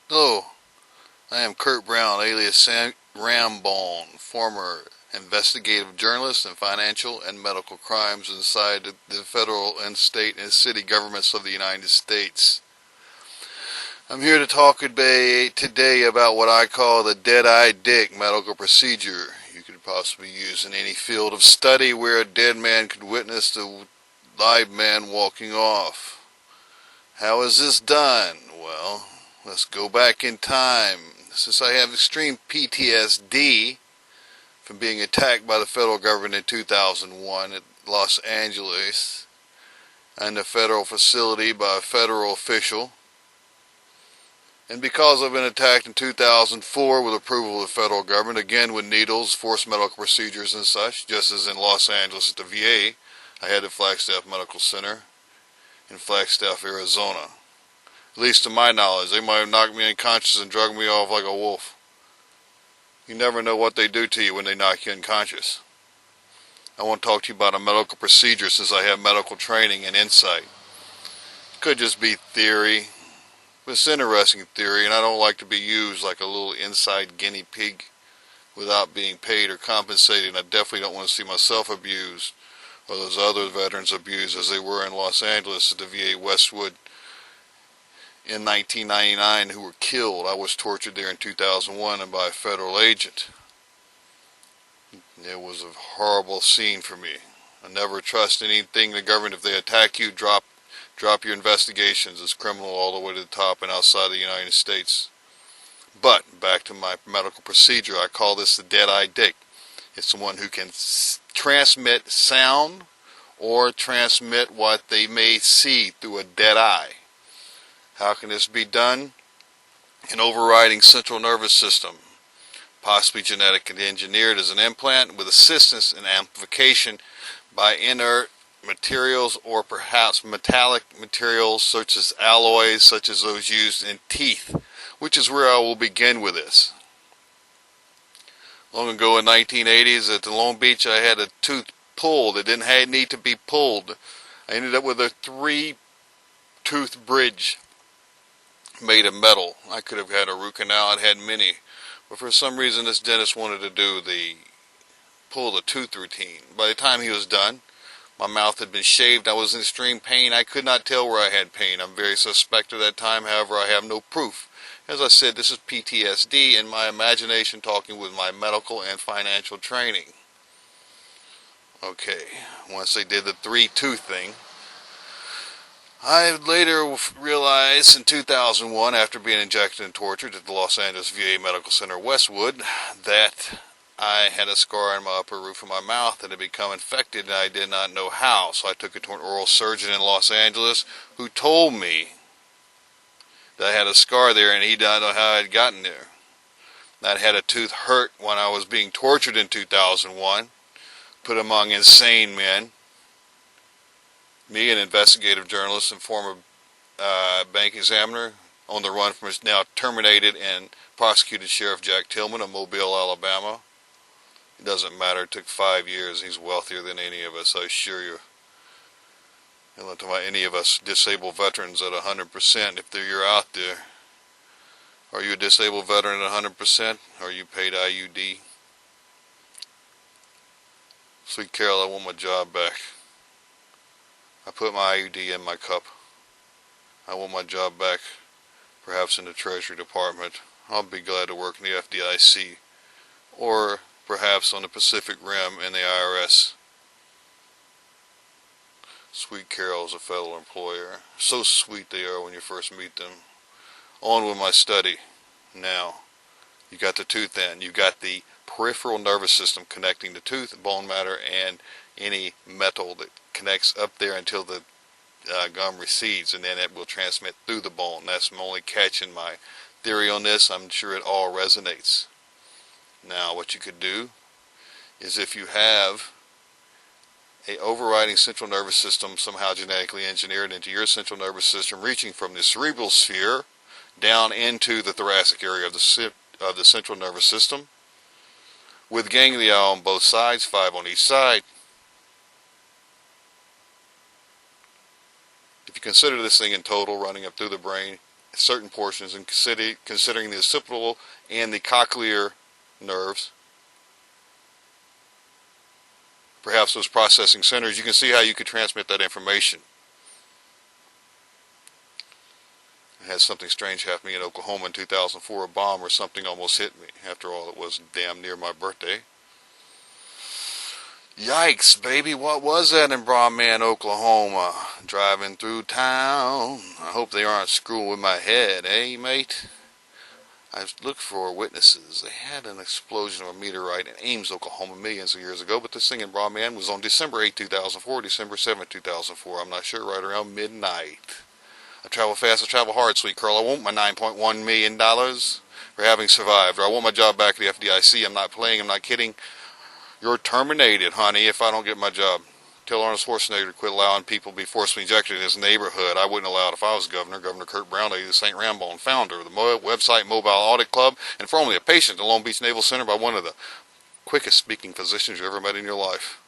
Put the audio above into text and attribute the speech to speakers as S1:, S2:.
S1: Hello, I am Kurt Brown, alias Sam Rambone, former investigative journalist in financial and medical crimes inside the federal and state and city governments of the United States. I'm here to talk today about what I call the Dead Eye Dic medical procedure you could possibly use in any field of study where a dead man could witness the live man walking off. How is this done? Well, let's go back in time. Since I have extreme PTSD from being attacked by the federal government in 2001 at Los Angeles and a federal facility by a federal official, and because I've been attacked in 2004 with approval of the federal government, again with needles, forced medical procedures and such, just as in Los Angeles at the VA, I had the Flagstaff Medical Center in Flagstaff, Arizona. At least to my knowledge, they might have knocked me unconscious and drugged me off like a wolf. You never know what they do to you when they knock you unconscious. I want to talk to you about a medical procedure since I have medical training and insight. It could just be theory, but it's interesting theory, and I don't like to be used like a little inside guinea pig without being paid or compensated, and I definitely don't want to see myself abused or those other veterans abused as they were in Los Angeles at the VA Westwood in 1999 who were killed. I was tortured there in 2001 and by a federal agent. It was a horrible scene for me. I never trust anything the government. If they attack you, drop your investigations. It's criminal all the way to the top and outside the United States. But back to my medical procedure, I call this the Dead Eye Dic. It's someone who can transmit sound or transmit what they may see through a dead eye. How can this be done? An overriding central nervous system, possibly genetically engineered as an implant with assistance and amplification by inert materials or perhaps metallic materials such as alloys, such as those used in teeth, which is where I will begin with this. Long ago in 1980s at the Long Beach, I had a tooth pulled. It didn't need to be pulled. I ended up with a 3-tooth bridge made of metal. I could have had a root canal. I'd had many, but for some reason this dentist wanted to do pull the tooth routine. By the time he was done, my mouth had been shaved. I was in extreme pain. I could not tell where I had pain. I'm very suspect at that time. However, I have no proof. As I said, this is PTSD and my imagination talking with my medical and financial training. Okay, once they did the 3-tooth thing, I later realized in 2001, after being injected and tortured at the Los Angeles VA Medical Center Westwood, that I had a scar on my upper roof of my mouth that had become infected and I did not know how. So I took it to an oral surgeon in Los Angeles who told me that I had a scar there and he did not know how I had gotten there. I'd had a tooth hurt when I was being tortured in 2001, put among insane men. Me, an investigative journalist and former bank examiner, on the run from his now terminated and prosecuted Sheriff Jack Tillman of Mobile, Alabama. It doesn't matter. It took 5 years. He's wealthier than any of us, I assure you. And look to any of us disabled veterans at 100%, if you're out there. Are you a disabled veteran at 100%? Are you paid IUD? Sweet Carol, I want my job back. I put my IUD in my cup. I want my job back, perhaps in the Treasury Department. I'll be glad to work in the FDIC, or perhaps on the Pacific Rim in the IRS. Sweet Carol is a fellow employer. So sweet they are when you first meet them. On with my study. Now, you got the tooth in. You got the peripheral nervous system connecting the tooth, bone matter, and any metal that connects up there until the gum recedes, and then it will transmit through the bone. That's my only catch in my theory on this. I'm sure it all resonates. Now, what you could do is, if you have a overriding central nervous system somehow genetically engineered into your central nervous system, reaching from the cerebral sphere down into the thoracic area of the central nervous system, with ganglia on both sides, 5 on each side. If you consider this thing in total running up through the brain, certain portions, and considering the occipital and the cochlear nerves, perhaps those processing centers, you can see how you could transmit that information. I had something strange happen to me in Oklahoma in 2004. A bomb or something almost hit me. After all, it was damn near my birthday. Yikes, baby, what was that in Brahman, Oklahoma? Driving through town. I hope they aren't screwing with my head, eh, mate? I looked for witnesses. They had an explosion of a meteorite in Ames, Oklahoma, millions of years ago, but this thing in Brahman was on December 8, 2004, December 7, 2004. I'm not sure, right around midnight. I travel fast, I travel hard, sweet girl. I want my $9.1 million for having survived, or I want my job back at the FDIC. I'm not playing, I'm not kidding. You're terminated, honey, if I don't get my job. Tell Arnold Schwarzenegger to quit allowing people to be forcibly ejected in his neighborhood. I wouldn't allow it if I was governor. Governor Kurt Brown, the St. Rambone, founder of the website Mobile Audit Club, and formerly a patient at the Long Beach Naval Center by one of the quickest speaking physicians you ever met in your life.